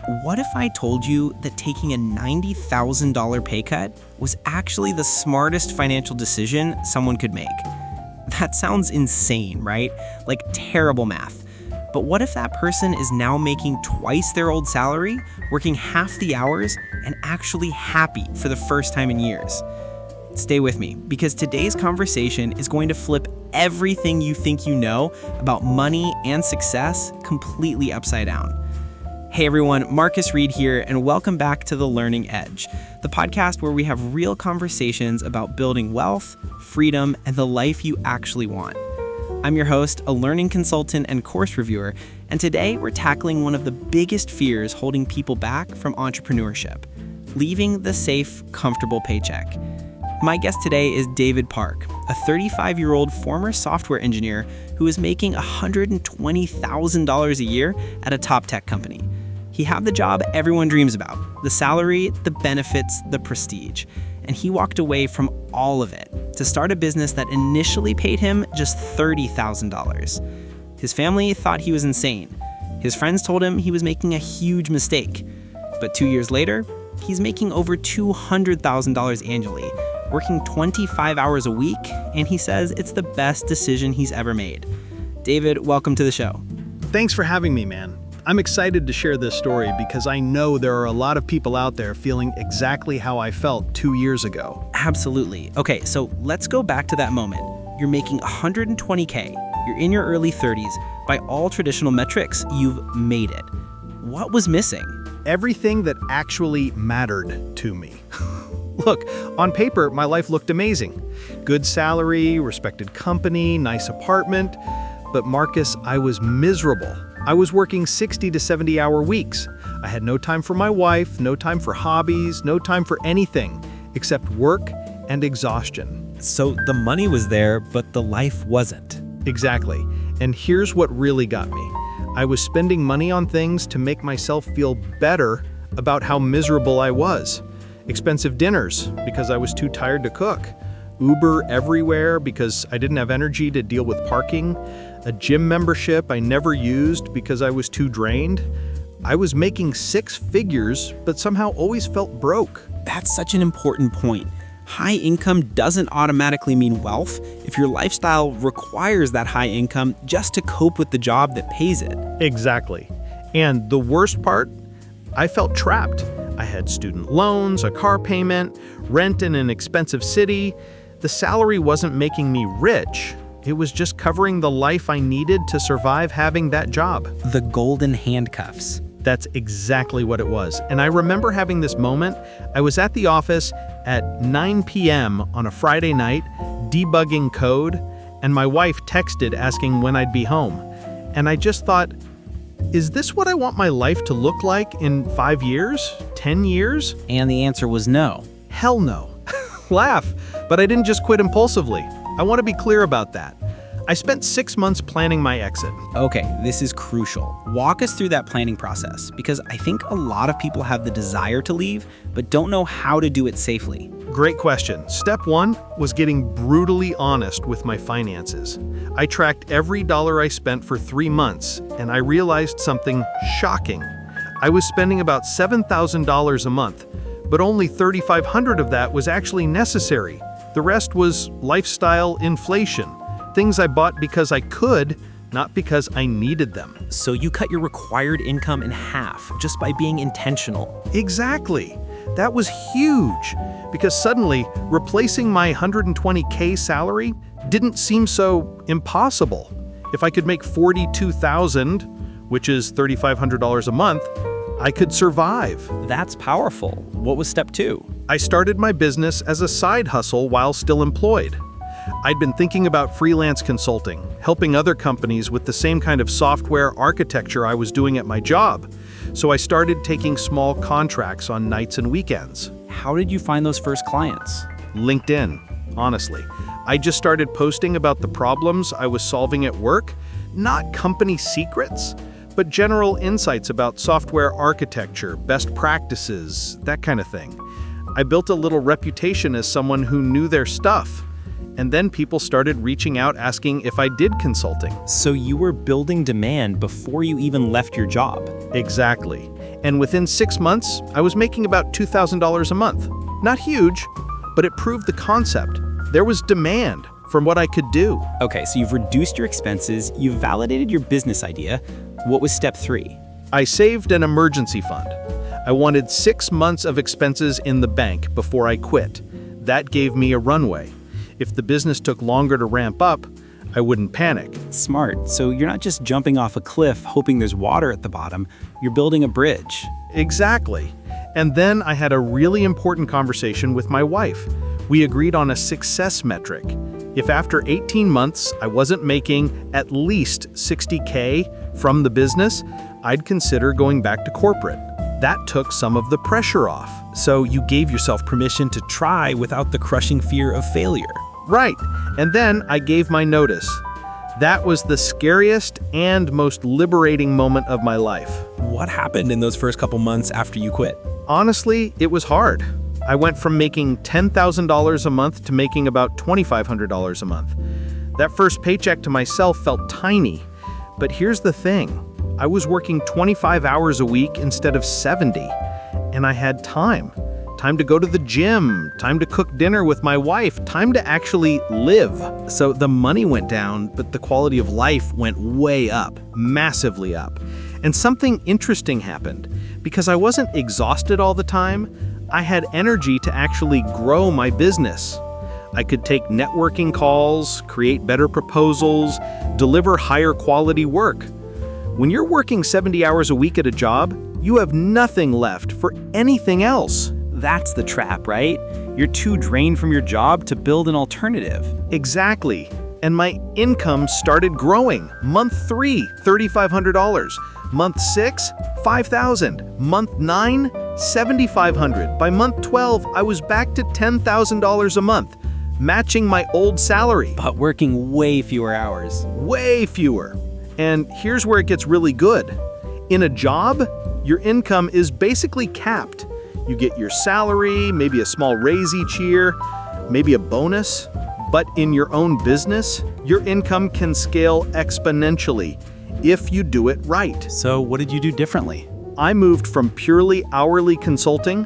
What if I told you that taking a $90,000 pay cut was actually the smartest financial decision someone could make? That sounds insane, right? Like terrible math. But what if that person is now making twice their old salary, working half the hours, and actually happy for the first time in years? Stay with me, because today's conversation is going to flip everything you think you know about money and success completely upside down. Hey everyone, Marcus Reed here, and welcome back to The Learning Edge, the podcast where we have real conversations about building wealth, freedom, and the life you actually want. I'm your host, a learning consultant and course reviewer, and today we're tackling one of the biggest fears holding people back from entrepreneurship: leaving the safe, comfortable paycheck. My guest today is David Park, a 35-year-old former software engineer who is making $120,000 a year at a top tech company. He had the job everyone dreams about: the salary, the benefits, the prestige. And he walked away from all of it to start a business that initially paid him just $30,000. His family thought he was insane. His friends told him he was making a huge mistake. But 2 years later, he's making over $200,000 annually, working 25 hours a week, and he says it's the best decision he's ever made. David, welcome to the show. Thanks for having me, man. I'm excited to share this story because I know there are a lot of people out there feeling exactly how I felt 2 years ago. Absolutely. Okay, so let's go back to that moment. You're making $120K. You're in your early 30s. By all traditional metrics, you've made it. What was missing? Everything that actually mattered to me. Look, on paper, my life looked amazing. Good salary, respected company, nice apartment. But Marcus, I was miserable. I was working 60 to 70-hour weeks. I had no time for my wife, no time for hobbies, no time for anything except work and exhaustion. So the money was there, but the life wasn't. Exactly. And here's what really got me. I was spending money on things to make myself feel better about how miserable I was. Expensive dinners because I was too tired to cook. Uber everywhere because I didn't have energy to deal with parking. A gym membership I never used because I was too drained. I was making six figures, but somehow always felt broke. That's such an important point. High income doesn't automatically mean wealth if your lifestyle requires that high income just to cope with the job that pays it. Exactly. And the worst part, I felt trapped. I had student loans, a car payment, rent in an expensive city. The salary wasn't making me rich. It was just covering the life I needed to survive having that job. The golden handcuffs. That's exactly what it was. And I remember having this moment. I was at the office at 9 p.m. on a Friday night, debugging code, and my wife texted asking when I'd be home. And I just thought, is this what I want my life to look like in 5 years, 10 years? And the answer was no. Hell no. Laugh, but I didn't just quit impulsively. I want to be clear about that. I spent 6 months planning my exit. Okay, this is crucial. Walk us through that planning process, because I think a lot of people have the desire to leave, but don't know how to do it safely. Great question. Step one was getting brutally honest with my finances. I tracked every dollar I spent for 3 months, and I realized something shocking. I was spending about $7,000 a month, but only $3,500 of that was actually necessary. The rest was lifestyle inflation, things I bought because I could, not because I needed them. So you cut your required income in half just by being intentional. Exactly. That was huge, because suddenly replacing my $120K salary didn't seem so impossible. If I could make $42,000, which is $3,500 a month, I could survive. That's powerful. What was step two? I started my business as a side hustle while still employed. I'd been thinking about freelance consulting, helping other companies with the same kind of software architecture I was doing at my job. So I started taking small contracts on nights and weekends. How did you find those first clients? LinkedIn, honestly. I just started posting about the problems I was solving at work, not company secrets, but general insights about software architecture, best practices, that kind of thing. I built a little reputation as someone who knew their stuff. And then people started reaching out asking if I did consulting. So you were building demand before you even left your job. Exactly. And within 6 months, I was making about $2,000 a month. Not huge, but it proved the concept. There was demand from what I could do. Okay, so you've reduced your expenses, you've validated your business idea. What was step 3? I saved an emergency fund. I wanted 6 months of expenses in the bank before I quit. That gave me a runway. If the business took longer to ramp up, I wouldn't panic. Smart. So you're not just jumping off a cliff hoping there's water at the bottom, you're building a bridge. Exactly. And then I had a really important conversation with my wife. We agreed on a success metric. If after 18 months I wasn't making at least $60K from the business, I'd consider going back to corporate. That took some of the pressure off. So you gave yourself permission to try without the crushing fear of failure. Right. And then I gave my notice. That was the scariest and most liberating moment of my life. What happened in those first couple months after you quit? Honestly, it was hard. I went from making $10,000 a month to making about $2,500 a month. That first paycheck to myself felt tiny. But here's the thing. I was working 25 hours a week instead of 70. And I had time. Time to go to the gym, time to cook dinner with my wife, time to actually live. So the money went down, but the quality of life went way up. Massively up. And something interesting happened. Because I wasn't exhausted all the time, I had energy to actually grow my business. I could take networking calls, create better proposals, deliver higher quality work. When you're working 70 hours a week at a job, you have nothing left for anything else. That's the trap, right? You're too drained from your job to build an alternative. Exactly. And my income started growing. Month 3, $3,500. Month 6, $5,000. Month 9, $7,500. By month 12, I was back to $10,000 a month, matching my old salary. But working way fewer hours. Way fewer. And here's where it gets really good. In a job, your income is basically capped. You get your salary, maybe a small raise each year, maybe a bonus. But in your own business, your income can scale exponentially if you do it right. So what did you do differently? I moved from purely hourly consulting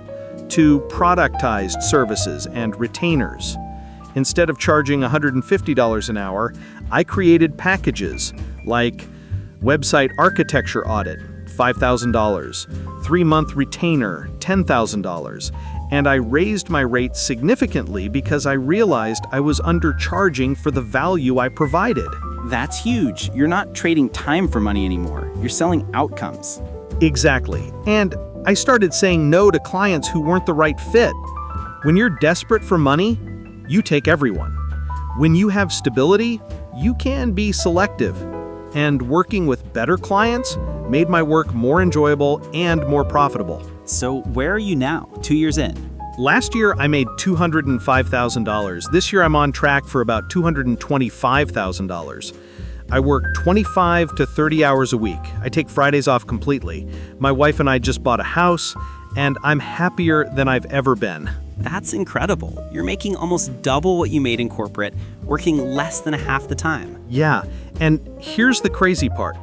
to productized services and retainers. Instead of charging $150 an hour, I created packages like website architecture audit, $5,000, 3-month retainer, $10,000, and I raised my rates significantly because I realized I was undercharging for the value I provided. That's huge. You're not trading time for money anymore. You're selling outcomes. Exactly. And I started saying no to clients who weren't the right fit. When you're desperate for money, you take everyone. When you have stability, you can be selective. And working with better clients made my work more enjoyable and more profitable. So where are you now, 2 years in? Last year, I made $205,000. This year, I'm on track for about $225,000. I work 25 to 30 hours a week. I take Fridays off completely. My wife and I just bought a house, and I'm happier than I've ever been. That's incredible. You're making almost double what you made in corporate, working less than half the time. Yeah, and here's the crazy part.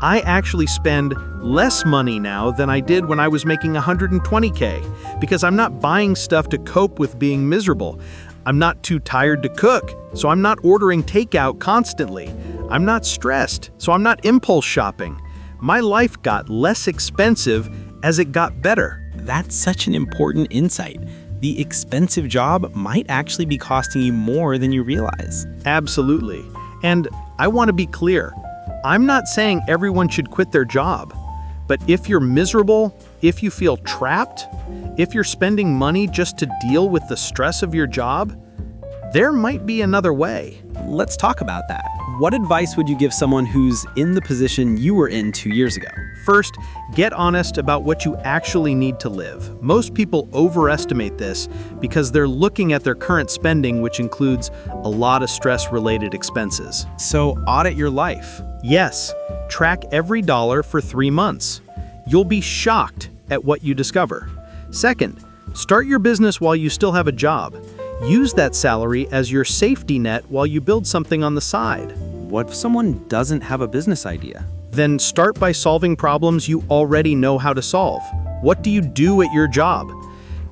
I actually spend less money now than I did when I was making $120K because I'm not buying stuff to cope with being miserable. I'm not too tired to cook, so I'm not ordering takeout constantly. I'm not stressed, so I'm not impulse shopping. My life got less expensive as it got better. That's such an important insight. The expensive job might actually be costing you more than you realize. Absolutely. And I want to be clear. I'm not saying everyone should quit their job. But if you're miserable, if you feel trapped, if you're spending money just to deal with the stress of your job, there might be another way. Let's talk about that. What advice would you give someone who's in the position you were in 2 years ago? First, get honest about what you actually need to live. Most people overestimate this because they're looking at their current spending, which includes a lot of stress-related expenses. So audit your life. Yes, track every dollar for 3 months. You'll be shocked at what you discover. Second, start your business while you still have a job. Use that salary as your safety net while you build something on the side. What if someone doesn't have a business idea? Then start by solving problems you already know how to solve. What do you do at your job?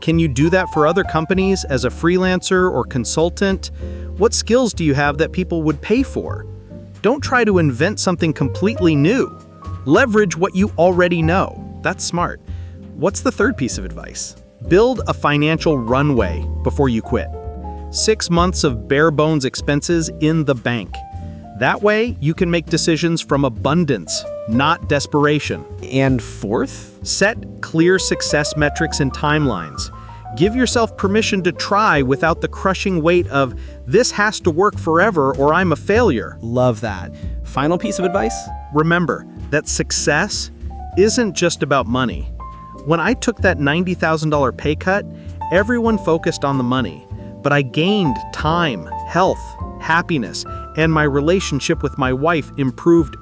Can you do that for other companies as a freelancer or consultant? What skills do you have that people would pay for? Don't try to invent something completely new. Leverage what you already know. That's smart. What's the third piece of advice? Build a financial runway before you quit. 6 months of bare bones expenses in the bank. That way, you can make decisions from abundance, not desperation. And fourth? Set clear success metrics and timelines. Give yourself permission to try without the crushing weight of, this has to work forever or I'm a failure. Love that. Final piece of advice? Remember that success isn't just about money. When I took that $90,000 pay cut, everyone focused on the money, but I gained time, health, happiness, and my relationship with my wife improved